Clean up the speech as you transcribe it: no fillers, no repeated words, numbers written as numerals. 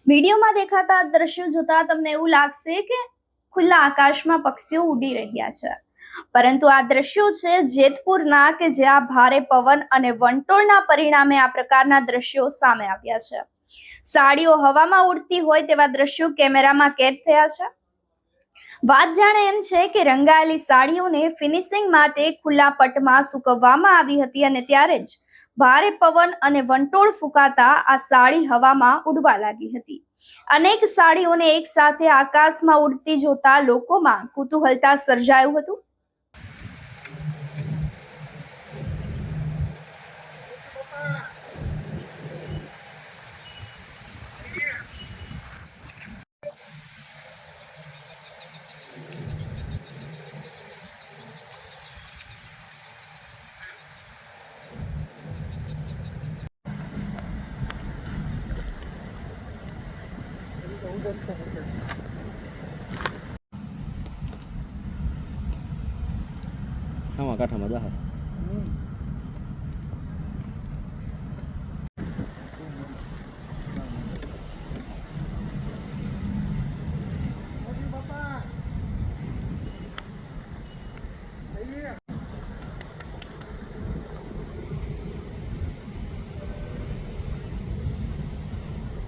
વિડીયોમાં દેખાતા દ્રશ્યો જોતા તમને એવું લાગશે કે ખુલ્લા આકાશમાં પક્ષીઓ ઉડી રહ્યા છે, પરંતુ આ દ્રશ્યો છે જેતપુરના કે જ્યાં ભારે પવન અને વંટોળના પરિણામે આ પ્રકારના દ્રશ્યો સામે આવ્યા છે। સાડીઓ હવામાં ઉડતી હોય તેવા દ્રશ્યો કેમેરામાં કેદ થયા છે। વાત જાણે એમ છે કે રંગાયેલી સાડીઓને ફિનિશિંગ માટે ખુલ્લા પટમાં સૂકવવામાં આવી હતી અને ત્યારે જ ભારે પવન અને વંટોળ ફૂંકાતા આ સાડી હવામાં ઉડવા લાગી હતી। અનેક સાડીઓને એક સાથે આકાશમાં ઉડતી જોતા લોકોમાં કુતૂહલતા સર્જાયું હતું। કાઠામાં જા